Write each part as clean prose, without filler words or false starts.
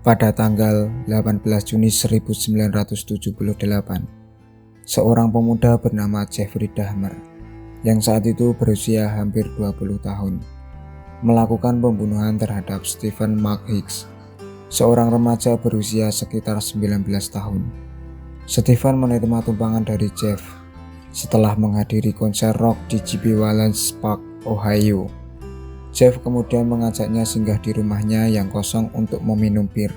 Pada tanggal 18 Juni 1978, seorang pemuda bernama Jeffrey Dahmer yang saat itu berusia hampir 20 tahun melakukan pembunuhan terhadap Stephen Mark Hicks, seorang remaja berusia sekitar 19 tahun. Stephen menerima tumpangan dari Jeff setelah menghadiri konser rock di J.B. Wallace Park, Ohio. Jeff kemudian mengajaknya singgah di rumahnya yang kosong untuk meminum bir.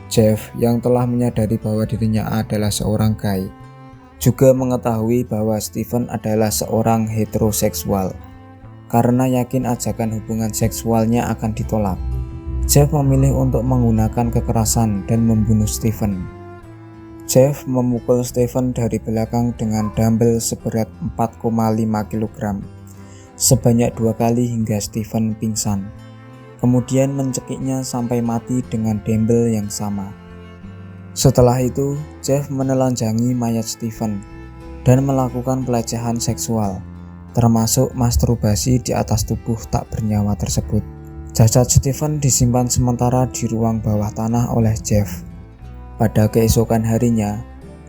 Jeff, yang telah menyadari bahwa dirinya adalah seorang gay, juga mengetahui bahwa Stephen adalah seorang heteroseksual. Karena yakin ajakan hubungan seksualnya akan ditolak, Jeff memilih untuk menggunakan kekerasan dan membunuh Stephen. Jeff memukul Stephen dari belakang dengan dumbbell seberat 4,5 kg sebanyak 2 kali hingga Stephen pingsan. Kemudian mencekiknya sampai mati dengan dumbbell yang sama. Setelah itu, Jeff menelanjangi mayat Stephen dan melakukan pelecehan seksual, termasuk masturbasi di atas tubuh tak bernyawa tersebut. Jasad Stephen disimpan sementara di ruang bawah tanah oleh Jeff. Pada keesokan harinya,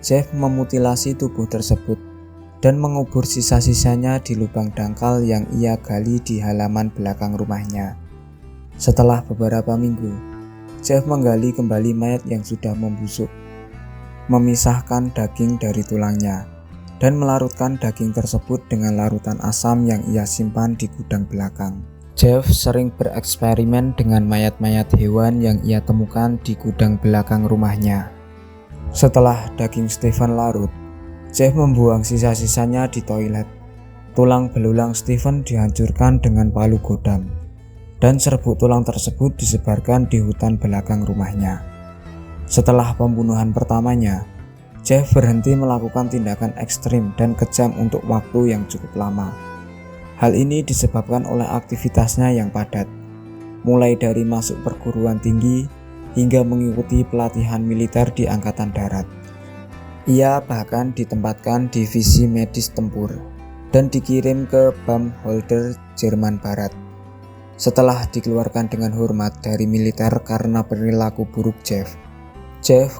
Jeff memutilasi tubuh tersebut dan mengubur sisa-sisanya di lubang dangkal yang ia gali di halaman belakang rumahnya. Setelah beberapa minggu, Jeff menggali kembali mayat yang sudah membusuk, memisahkan daging dari tulangnya, dan melarutkan daging tersebut dengan larutan asam yang ia simpan di gudang belakang. Jeff sering bereksperimen dengan mayat-mayat hewan yang ia temukan di gudang belakang rumahnya. Setelah daging Stephen larut, Jeff membuang sisa-sisanya di toilet. Tulang belulang Stephen dihancurkan dengan palu godam, dan serbuk tulang tersebut disebarkan di hutan belakang rumahnya. Setelah pembunuhan pertamanya, Jeff berhenti melakukan tindakan ekstrim dan kejam untuk waktu yang cukup lama. Hal ini disebabkan oleh aktivitasnya yang padat, mulai dari masuk perguruan tinggi hingga mengikuti pelatihan militer di Angkatan Darat. Ia bahkan ditempatkan di divisi medis tempur dan dikirim ke Baumholder, Jerman Barat. Setelah dikeluarkan dengan hormat dari militer karena perilaku buruk Jeff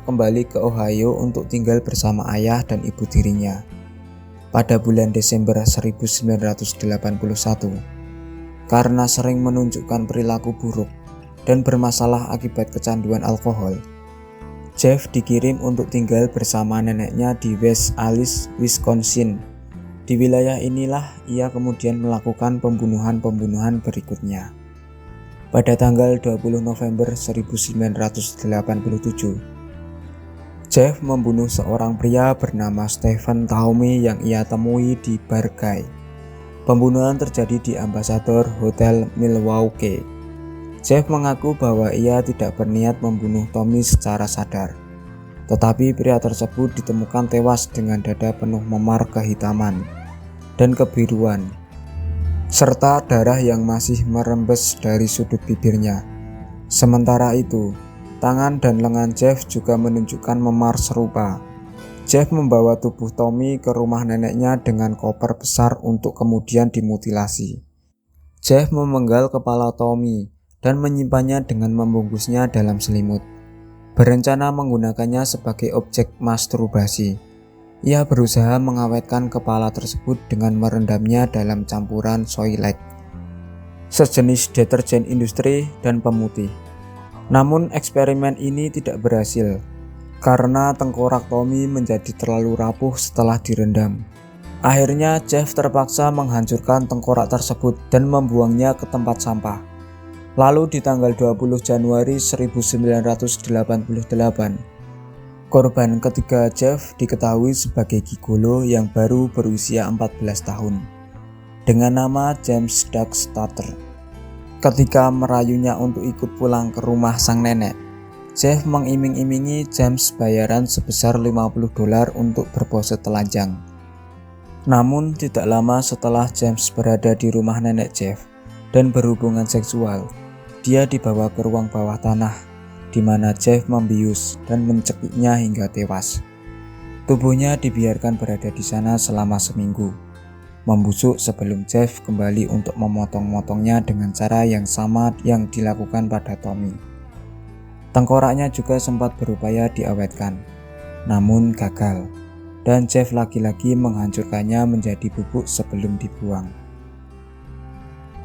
kembali ke Ohio untuk tinggal bersama ayah dan ibu tirinya. Pada bulan Desember 1981, karena sering menunjukkan perilaku buruk dan bermasalah akibat kecanduan alkohol, Jeff dikirim untuk tinggal bersama neneknya di West Allis, Wisconsin. Di wilayah inilah ia kemudian melakukan pembunuhan-pembunuhan berikutnya. Pada tanggal 20 November 1987, Jeff membunuh seorang pria bernama Stephen Taumi yang ia temui di bar gay. Pembunuhan terjadi di Ambassador Hotel Milwaukee. Jeff mengaku bahwa ia tidak berniat membunuh Tommy secara sadar, tetapi pria tersebut ditemukan tewas dengan dada penuh memar kehitaman dan kebiruan, serta darah yang masih merembes dari sudut bibirnya. Sementara itu, tangan dan lengan Jeff juga menunjukkan memar serupa. Jeff membawa tubuh Tommy ke rumah neneknya dengan koper besar untuk kemudian dimutilasi. Jeff memenggal kepala Tommy dan menyimpannya dengan membungkusnya dalam selimut, berencana menggunakannya sebagai objek masturbasi. Ia berusaha mengawetkan kepala tersebut dengan merendamnya dalam campuran soilek, sejenis deterjen industri dan pemutih. Namun eksperimen ini tidak berhasil karena tengkorak Tommy menjadi terlalu rapuh setelah direndam. Akhirnya Jeff terpaksa menghancurkan tengkorak tersebut dan membuangnya ke tempat sampah. Lalu di tanggal 20 Januari 1988, korban ketiga Jeff diketahui sebagai gigolo yang baru berusia 14 tahun dengan nama James Doug Stater. Ketika merayunya untuk ikut pulang ke rumah sang nenek, Jeff mengiming-imingi James bayaran sebesar $50 untuk berpose telanjang. Namun tidak lama setelah James berada di rumah nenek Jeff dan berhubungan seksual, dia dibawa ke ruang bawah tanah, di mana Jeff membius dan mencekiknya hingga tewas. Tubuhnya dibiarkan berada di sana selama seminggu, membusuk sebelum Jeff kembali untuk memotong-motongnya dengan cara yang sama yang dilakukan pada Tommy. Tengkoraknya juga sempat berupaya diawetkan, namun gagal, dan Jeff lagi-lagi menghancurkannya menjadi bubuk sebelum dibuang.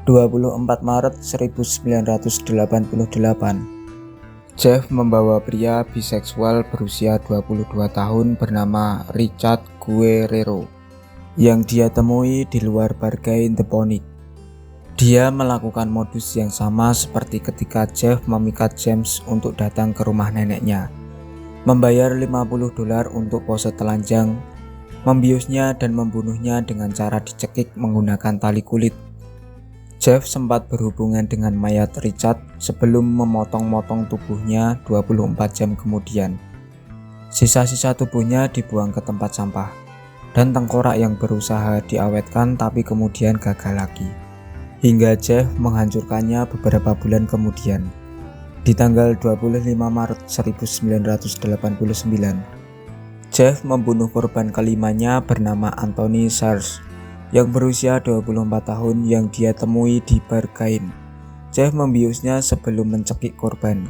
24 Maret 1988, Jeff membawa pria biseksual berusia 22 tahun bernama Richard Guerrero yang dia temui di luar Bargain the Ponic. Dia melakukan modus yang sama seperti ketika Jeff memikat James untuk datang ke rumah neneknya, membayar $50 untuk pose telanjang, membiusnya dan membunuhnya dengan cara dicekik menggunakan tali kulit. Jeff sempat berhubungan dengan mayat Richard sebelum memotong-motong tubuhnya 24 jam kemudian. Sisa-sisa tubuhnya dibuang ke tempat sampah, dan tengkorak yang berusaha diawetkan tapi kemudian gagal lagi, hingga Jeff menghancurkannya beberapa bulan kemudian. Di tanggal 25 Maret 1989, Jeff membunuh korban kelimanya bernama Anthony Sars yang berusia 24 tahun yang dia temui di Bargain. Jeff membiusnya sebelum mencekik korban.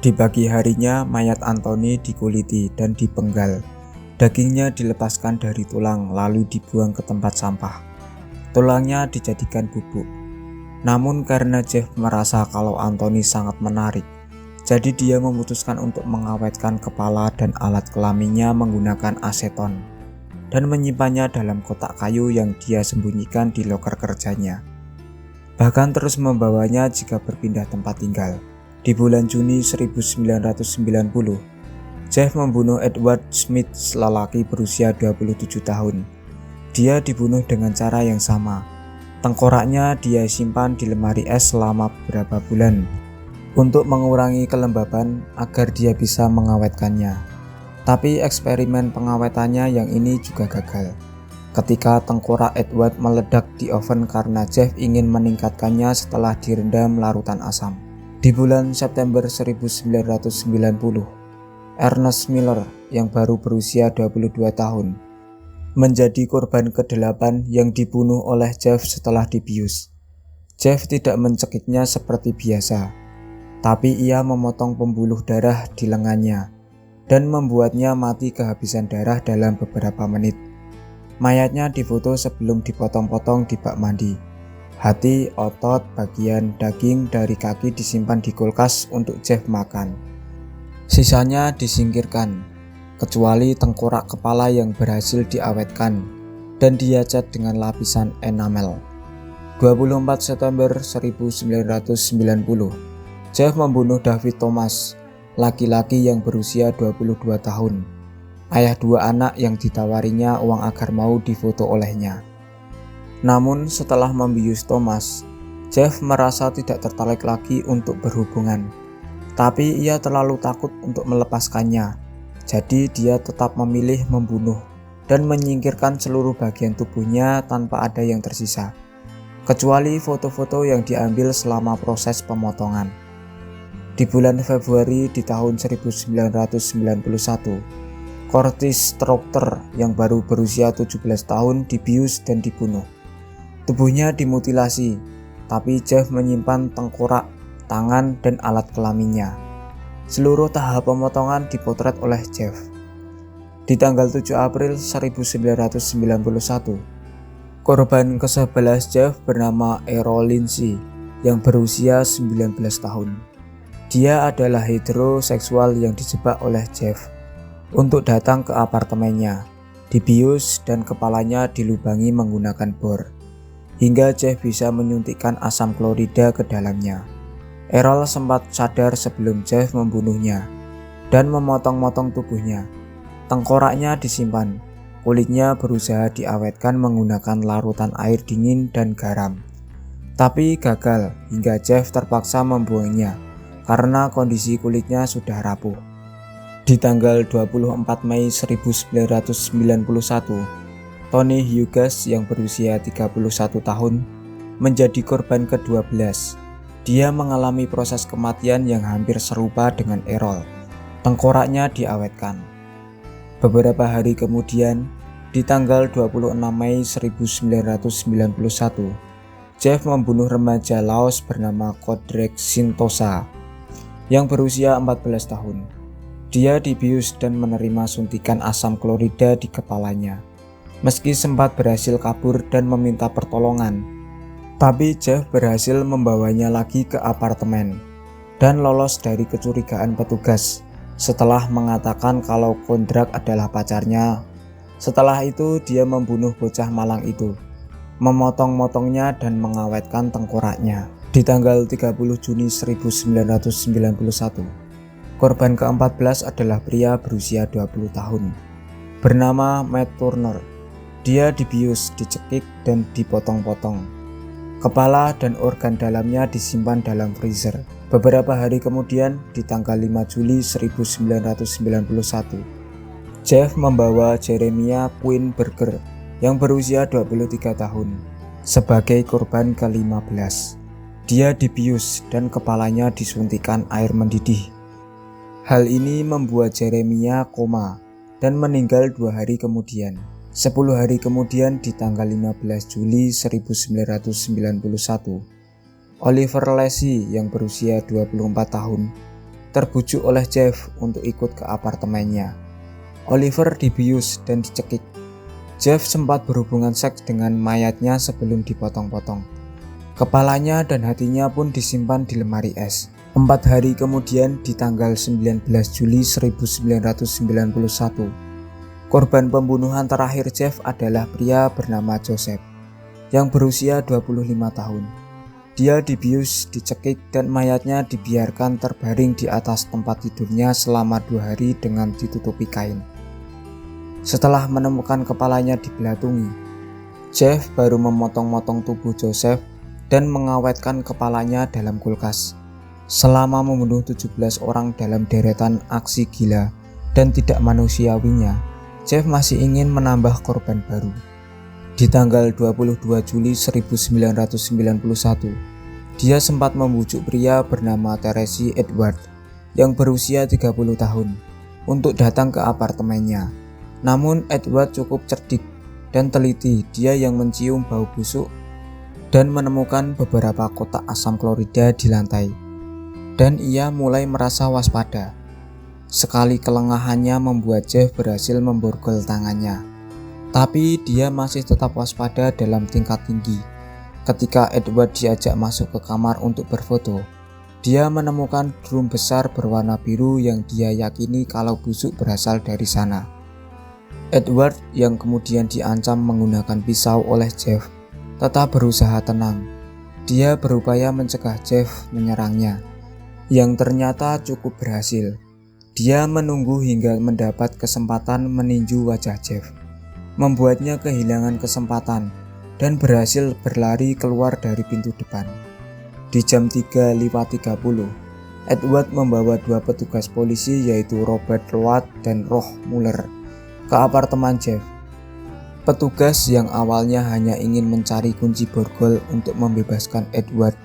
Di pagi harinya, mayat Anthony dikuliti dan dipenggal. Dagingnya dilepaskan dari tulang lalu dibuang ke tempat sampah. Tulangnya dijadikan bubuk. Namun karena Jeff merasa kalau Anthony sangat menarik, jadi dia memutuskan untuk mengawetkan kepala dan alat kelaminnya menggunakan aseton dan menyimpannya dalam kotak kayu yang dia sembunyikan di loker kerjanya. Bahkan terus membawanya jika berpindah tempat tinggal. Di bulan Juni 1990, Jeff membunuh Edward Smith, lelaki berusia 27 tahun. Dia dibunuh dengan cara yang sama. Tengkoraknya dia simpan di lemari es selama beberapa bulan untuk mengurangi kelembaban agar dia bisa mengawetkannya. Tapi eksperimen pengawetannya yang ini juga gagal ketika tengkorak Edward meledak di oven karena Jeff ingin meningkatkannya setelah direndam larutan asam. Di bulan September 1990, Ernest Miller yang baru berusia 22 tahun menjadi korban ke-8 yang dibunuh oleh Jeff setelah dibius. Jeff tidak mencekiknya seperti biasa, tapi ia memotong pembuluh darah di lengannya dan membuatnya mati kehabisan darah dalam beberapa menit. Mayatnya difoto sebelum dipotong-potong di bak mandi. Hati, otot, bagian daging dari kaki disimpan di kulkas untuk Jeff makan. Sisanya disingkirkan, kecuali tengkorak kepala yang berhasil diawetkan dan dia cat dengan lapisan enamel. 24 September 1990, Jeff membunuh David Thomas, laki-laki yang berusia 22 tahun, ayah 2 anak yang ditawarinya uang agar mau difoto olehnya. Namun setelah membius Thomas, Jeff merasa tidak tertarik lagi untuk berhubungan, tapi ia terlalu takut untuk melepaskannya. Jadi dia tetap memilih membunuh dan menyingkirkan seluruh bagian tubuhnya tanpa ada yang tersisa, kecuali foto-foto yang diambil selama proses pemotongan. Di bulan Februari di tahun 1991, Curtis Strother yang baru berusia 17 tahun dibius dan dibunuh. Tubuhnya dimutilasi, tapi Jeff menyimpan tengkorak, tangan, dan alat kelaminnya. Seluruh tahap pemotongan dipotret oleh Jeff. Di tanggal 7 April 1991, korban ke-11 Jeff bernama Errol Lindsay yang berusia 19 tahun. Dia adalah heteroseksual yang dijebak oleh Jeff untuk datang ke apartemennya, dibius dan kepalanya dilubangi menggunakan bor, hingga Jeff bisa menyuntikkan asam klorida ke dalamnya. Errol sempat sadar sebelum Jeff membunuhnya dan memotong-motong tubuhnya. Tengkoraknya disimpan, kulitnya berusaha diawetkan menggunakan larutan air dingin dan garam. Tapi gagal hingga Jeff terpaksa membuangnya karena kondisi kulitnya sudah rapuh. Di tanggal 24 Mei 1991, Tony Hughes yang berusia 31 tahun menjadi korban ke-12. Dia mengalami proses kematian yang hampir serupa dengan Errol. Tengkoraknya diawetkan. Beberapa hari kemudian, di tanggal 26 Mei 1991, Jeff membunuh remaja Laos bernama Kodrek Sintosa. yang berusia 14 tahun. Dia dibius dan menerima suntikan asam klorida di kepalanya. Meski sempat berhasil kabur dan meminta pertolongan, tapi Jeff berhasil membawanya lagi ke apartemen dan lolos dari kecurigaan petugas setelah mengatakan kalau Kondrak adalah pacarnya. Setelah itu dia membunuh bocah malang itu, memotong-motongnya dan mengawetkan tengkoraknya. Di tanggal 30 Juni 1991, korban ke-14 adalah pria berusia 20 tahun, bernama Matt Turner. Dia dibius, dicekik, dan dipotong-potong. Kepala dan organ dalamnya disimpan dalam freezer. Beberapa hari kemudian, di tanggal 5 Juli 1991, Jeff membawa Jeremiah Quinn Berger yang berusia 23 tahun sebagai korban ke-15. Dia dibius dan kepalanya disuntikan air mendidih. Hal ini membuat Jeremiah koma dan meninggal 2 hari kemudian. 10 hari kemudian di tanggal 15 Juli 1991, Oliver Lacy yang berusia 24 tahun terbujuk oleh Jeff untuk ikut ke apartemennya. Oliver dibius dan dicekik. Jeff sempat berhubungan seks dengan mayatnya sebelum dipotong-potong. Kepalanya dan hatinya pun disimpan di lemari es. 4 hari kemudian di tanggal 19 Juli 1991, korban pembunuhan terakhir Jeff adalah pria bernama Joseph yang berusia 25 tahun. Dia dibius, dicekik, dan mayatnya dibiarkan terbaring di atas tempat tidurnya selama 2 hari dengan ditutupi kain. Setelah menemukan kepalanya dibelatungi, Jeff baru memotong-motong tubuh Joseph dan mengawetkan kepalanya dalam kulkas. Selama membunuh 17 orang dalam deretan aksi gila dan tidak manusiawinya, Jeff masih ingin menambah korban baru. Di tanggal 22 Juli 1991, dia sempat membujuk pria bernama Teresi Edward yang berusia 30 tahun untuk datang ke apartemennya. Namun Edward cukup cerdik dan teliti. Dia yang mencium bau busuk dan menemukan beberapa kotak asam klorida di lantai. Dan ia mulai merasa waspada. Sekali kelengahannya membuat Jeff berhasil memborgol tangannya. Tapi dia masih tetap waspada dalam tingkat tinggi. Ketika Edward diajak masuk ke kamar untuk berfoto, dia menemukan drum besar berwarna biru yang dia yakini kalau busuk berasal dari sana. Edward yang kemudian diancam menggunakan pisau oleh Jeff tetap berusaha tenang. Dia berupaya mencegah Jeff menyerangnya, yang ternyata cukup berhasil. Dia menunggu hingga mendapat kesempatan meninju wajah Jeff, membuatnya kehilangan kesempatan dan berhasil berlari keluar dari pintu depan. Di jam 3:30, Edward membawa 2 petugas polisi yaitu Robert Roat dan Roh Muller ke apartemen Jeff. Petugas yang awalnya hanya ingin mencari kunci borgol untuk membebaskan Edward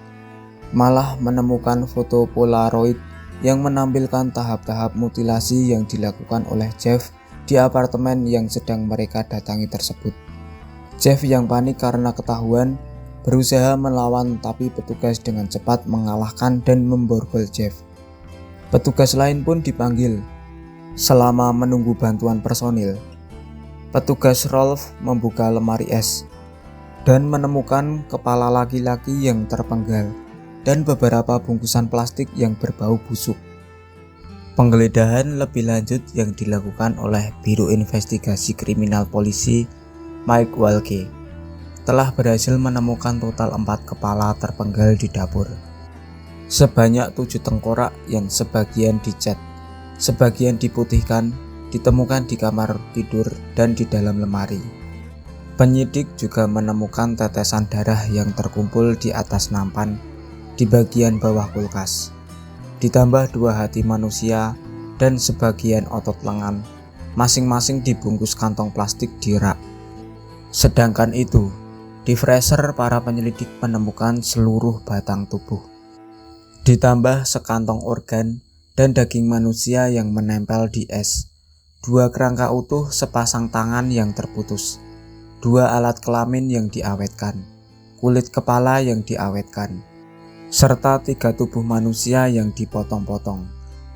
malah menemukan foto Polaroid yang menampilkan tahap-tahap mutilasi yang dilakukan oleh Jeff di apartemen yang sedang mereka datangi tersebut. Jeff yang panik karena ketahuan berusaha melawan, tapi petugas dengan cepat mengalahkan dan memborgol Jeff. Petugas lain pun dipanggil. Selama menunggu bantuan personil, petugas Rolf membuka lemari es dan menemukan kepala laki-laki yang terpenggal dan beberapa bungkusan plastik yang berbau busuk. Penggeledahan lebih lanjut yang dilakukan oleh Biro Investigasi Kriminal Polisi Mike Walke telah berhasil menemukan total 4 kepala terpenggal di dapur. Sebanyak 7 tengkorak yang sebagian dicat, sebagian diputihkan, ditemukan di kamar tidur dan di dalam lemari. Penyidik juga menemukan tetesan darah yang terkumpul di atas nampan di bagian bawah kulkas, ditambah 2 hati manusia dan sebagian otot lengan, masing-masing dibungkus kantong plastik di rak. Sedangkan itu, di freezer para penyelidik menemukan seluruh batang tubuh, ditambah sekantong organ dan daging manusia yang menempel di es, 2 kerangka utuh, sepasang tangan yang terputus, 2 alat kelamin yang diawetkan, kulit kepala yang diawetkan, serta 3 tubuh manusia yang dipotong-potong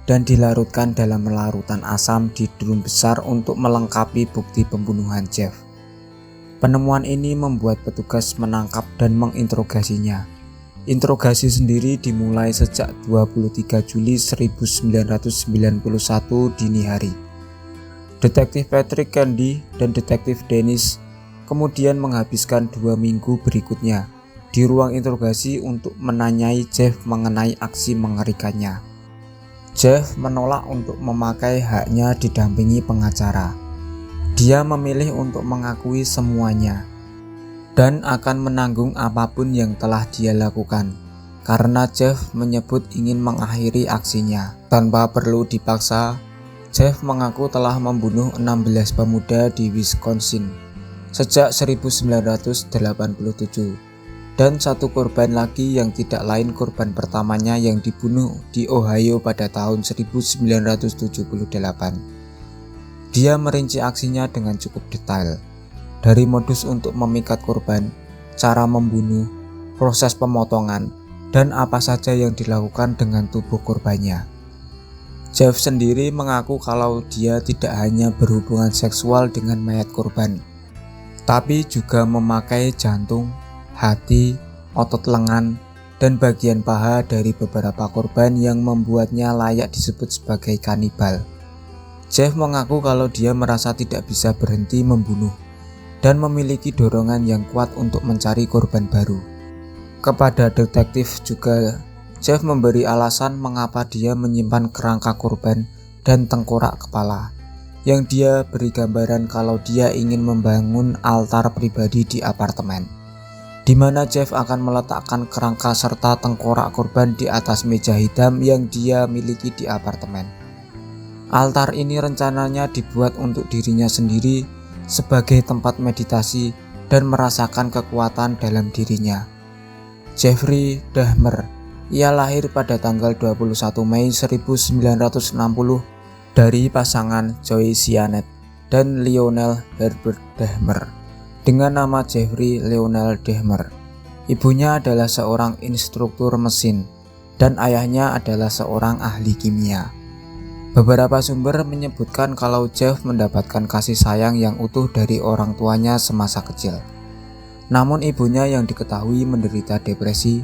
dan dilarutkan dalam larutan asam di drum besar untuk melengkapi bukti pembunuhan Jeff. Penemuan ini membuat petugas menangkap dan menginterogasinya. Interogasi sendiri dimulai sejak 23 Juli 1991 dini hari. Detektif Patrick Candy dan Detektif Dennis kemudian menghabiskan 2 minggu berikutnya di ruang interogasi untuk menanyai Jeff mengenai aksi mengerikannya. Jeff menolak untuk memakai haknya didampingi pengacara. Dia memilih untuk mengakui semuanya dan akan menanggung apapun yang telah dia lakukan, karena Jeff menyebut ingin mengakhiri aksinya. Tanpa perlu dipaksa, Jeff mengaku telah membunuh 16 pemuda di Wisconsin sejak 1987 dan 1 korban lagi yang tidak lain korban pertamanya yang dibunuh di Ohio pada tahun 1978. Dia merinci aksinya dengan cukup detail, dari modus untuk memikat korban, cara membunuh, proses pemotongan, dan apa saja yang dilakukan dengan tubuh korbannya. Jeff sendiri mengaku kalau dia tidak hanya berhubungan seksual dengan mayat korban, tapi juga memakai jantung, hati, otot lengan, dan bagian paha dari beberapa korban yang membuatnya layak disebut sebagai kanibal. Jeff mengaku kalau dia merasa tidak bisa berhenti membunuh dan memiliki dorongan yang kuat untuk mencari korban baru. Kepada detektif juga, Jeff memberi alasan mengapa dia menyimpan kerangka korban dan tengkorak kepala, yang dia beri gambaran kalau dia ingin membangun altar pribadi di apartemen, di mana Jeff akan meletakkan kerangka serta tengkorak korban di atas meja hitam yang dia miliki di apartemen. Altar ini rencananya dibuat untuk dirinya sendiri sebagai tempat meditasi dan merasakan kekuatan dalam dirinya. Jeffrey Dahmer, ia lahir pada tanggal 21 Mei 1960 dari pasangan Joyce Janet dan Lionel Herbert Dahmer dengan nama Jeffrey Lionel Dahmer. Ibunya adalah seorang instruktur mesin dan ayahnya adalah seorang ahli kimia. Beberapa sumber menyebutkan kalau Jeff mendapatkan kasih sayang yang utuh dari orang tuanya semasa kecil. Namun ibunya yang diketahui menderita depresi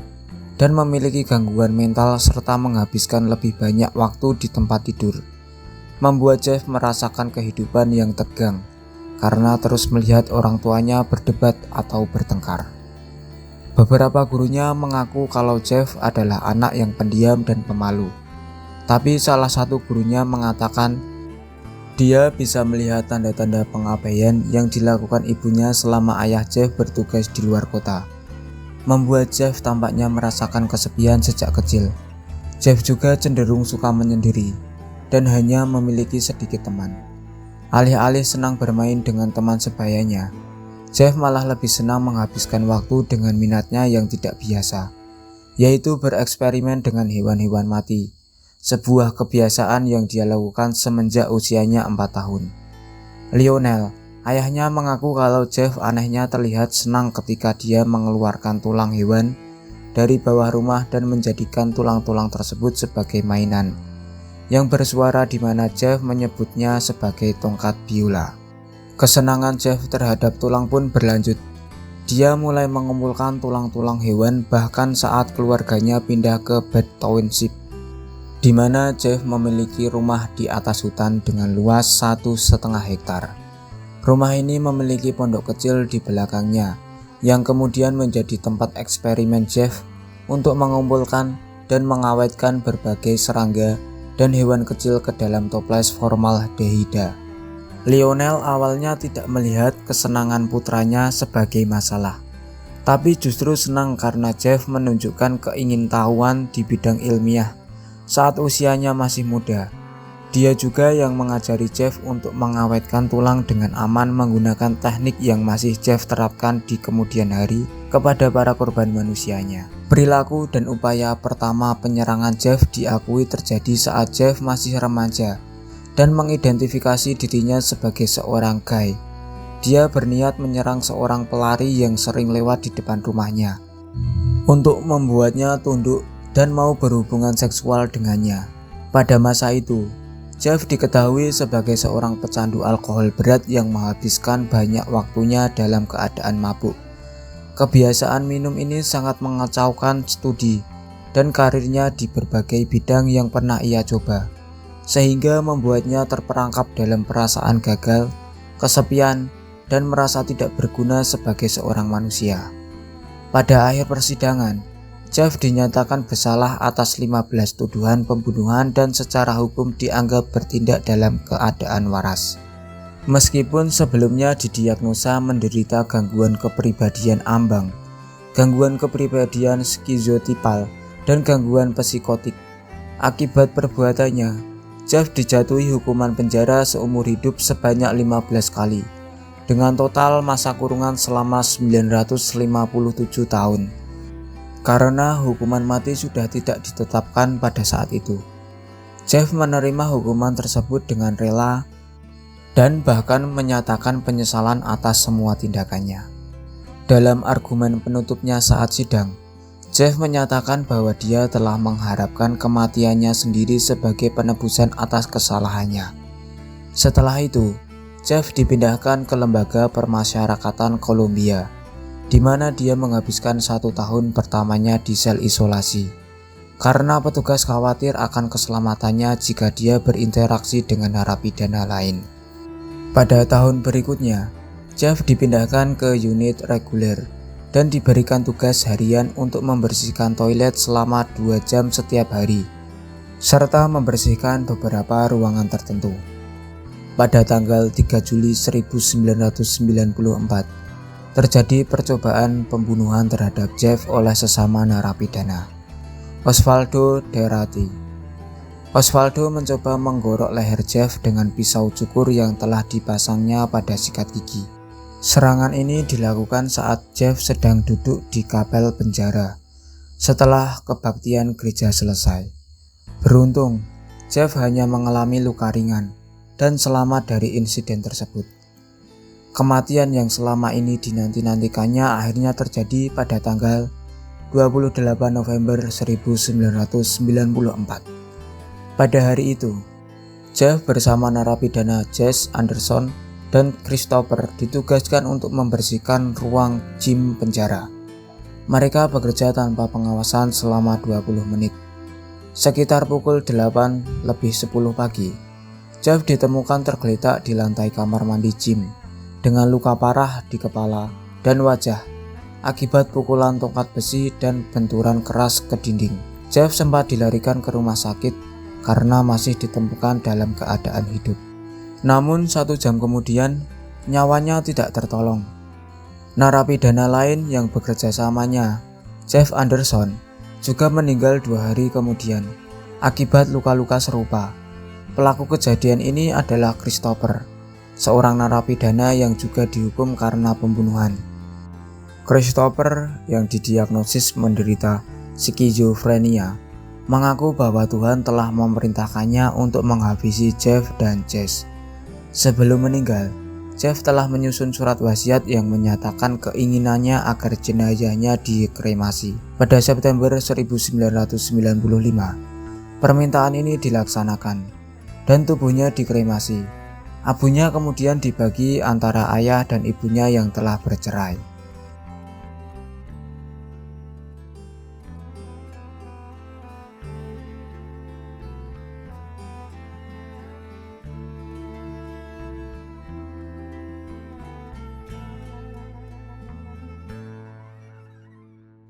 dan memiliki gangguan mental serta menghabiskan lebih banyak waktu di tempat tidur, membuat Jeff merasakan kehidupan yang tegang karena terus melihat orang tuanya berdebat atau bertengkar. Beberapa gurunya mengaku kalau Jeff adalah anak yang pendiam dan pemalu. Tapi salah satu gurunya mengatakan dia bisa melihat tanda-tanda pengabaian yang dilakukan ibunya selama ayah Jeff bertugas di luar kota, membuat Jeff tampaknya merasakan kesepian sejak kecil. Jeff juga cenderung suka menyendiri dan hanya memiliki sedikit teman. Alih-alih senang bermain dengan teman sebayanya, Jeff malah lebih senang menghabiskan waktu dengan minatnya yang tidak biasa, yaitu bereksperimen dengan hewan-hewan mati. Sebuah kebiasaan yang dia lakukan semenjak usianya 4 tahun. Lionel, ayahnya mengaku kalau Jeff anehnya terlihat senang ketika dia mengeluarkan tulang hewan dari bawah rumah dan menjadikan tulang-tulang tersebut sebagai mainan, yang bersuara di mana Jeff menyebutnya sebagai tongkat biola. Kesenangan Jeff terhadap tulang pun berlanjut. Dia mulai mengumpulkan tulang-tulang hewan bahkan saat keluarganya pindah ke Bed Township, di mana Jeff memiliki rumah di atas hutan dengan luas 1,5 hektar. Rumah ini memiliki pondok kecil di belakangnya, yang kemudian menjadi tempat eksperimen Jeff untuk mengumpulkan dan mengawetkan berbagai serangga dan hewan kecil ke dalam toples formaldehida. Lionel awalnya tidak melihat kesenangan putranya sebagai masalah, tapi justru senang karena Jeff menunjukkan keingintahuan di bidang ilmiah saat usianya masih muda. Dia juga yang mengajari Jeff untuk mengawetkan tulang dengan aman menggunakan teknik yang masih Jeff terapkan di kemudian hari kepada para korban manusianya. Perilaku dan upaya pertama penyerangan Jeff diakui terjadi saat Jeff masih remaja dan mengidentifikasi dirinya sebagai seorang gay. Dia berniat menyerang seorang pelari yang sering lewat di depan rumahnya. untuk membuatnya tunduk dan mau berhubungan seksual dengannya. Pada masa itu, Jeff diketahui sebagai seorang pecandu alkohol berat yang menghabiskan banyak waktunya dalam keadaan mabuk. Kebiasaan minum ini sangat mengacaukan studi dan karirnya di berbagai bidang yang pernah ia coba, sehingga membuatnya terperangkap dalam perasaan gagal, kesepian, dan merasa tidak berguna sebagai seorang manusia. Pada akhir persidangan, Jeff dinyatakan bersalah atas 15 tuduhan pembunuhan dan secara hukum dianggap bertindak dalam keadaan waras. Meskipun sebelumnya didiagnosa menderita gangguan kepribadian ambang, gangguan kepribadian skizotipal, dan gangguan psikotik. Akibat perbuatannya, Jeff dijatuhi hukuman penjara seumur hidup sebanyak 15 kali, dengan total masa kurungan selama 957 tahun. Karena hukuman mati sudah tidak ditetapkan pada saat itu, Jeff menerima hukuman tersebut dengan rela dan bahkan menyatakan penyesalan atas semua tindakannya. Dalam argumen penutupnya saat sidang, Jeff menyatakan bahwa dia telah mengharapkan kematiannya sendiri sebagai penebusan atas kesalahannya. Setelah itu, Jeff dipindahkan ke Lembaga Permasyarakatan Kolombia, di mana dia menghabiskan 1 tahun pertamanya di sel isolasi, karena petugas khawatir akan keselamatannya jika dia berinteraksi dengan narapidana lain. Pada tahun berikutnya, Jeff dipindahkan ke unit reguler dan diberikan tugas harian untuk membersihkan toilet selama 2 jam setiap hari, serta membersihkan beberapa ruangan tertentu. Pada tanggal 3 Juli 1994, terjadi percobaan pembunuhan terhadap Jeff oleh sesama narapidana, Osvaldo Derrati. Osvaldo mencoba menggorok leher Jeff dengan pisau cukur yang telah dipasangnya pada sikat gigi. Serangan ini dilakukan saat Jeff sedang duduk di kapel penjara setelah kebaktian gereja selesai. Beruntung, Jeff hanya mengalami luka ringan dan selamat dari insiden tersebut. Kematian yang selama ini dinanti-nantikannya akhirnya terjadi pada tanggal 28 November 1994. Pada hari itu, Jeff bersama narapidana Jesse Anderson dan Christopher ditugaskan untuk membersihkan ruang gym penjara. Mereka bekerja tanpa pengawasan selama 20 menit. Sekitar pukul 8:10 pagi, Jeff ditemukan tergeletak di lantai kamar mandi gym dengan luka parah di kepala dan wajah akibat pukulan tongkat besi dan benturan keras ke dinding. Jeff sempat dilarikan ke rumah sakit karena masih ditemukan dalam keadaan hidup. Namun 1 jam kemudian, nyawanya tidak tertolong. Narapidana lain yang bekerja samanya, Jeff Anderson, juga meninggal 2 hari kemudian akibat luka-luka serupa. Pelaku kejadian ini adalah Christopher, seorang narapidana yang juga dihukum karena pembunuhan. Christopher yang didiagnosis menderita skizofrenia mengaku bahwa Tuhan telah memerintahkannya untuk menghabisi Jeff dan Jesse. Sebelum meninggal, Jeff telah menyusun surat wasiat yang menyatakan keinginannya agar jenazahnya dikremasi. Pada September 1995, permintaan ini dilaksanakan dan tubuhnya dikremasi. Abunya kemudian dibagi antara ayah dan ibunya yang telah bercerai.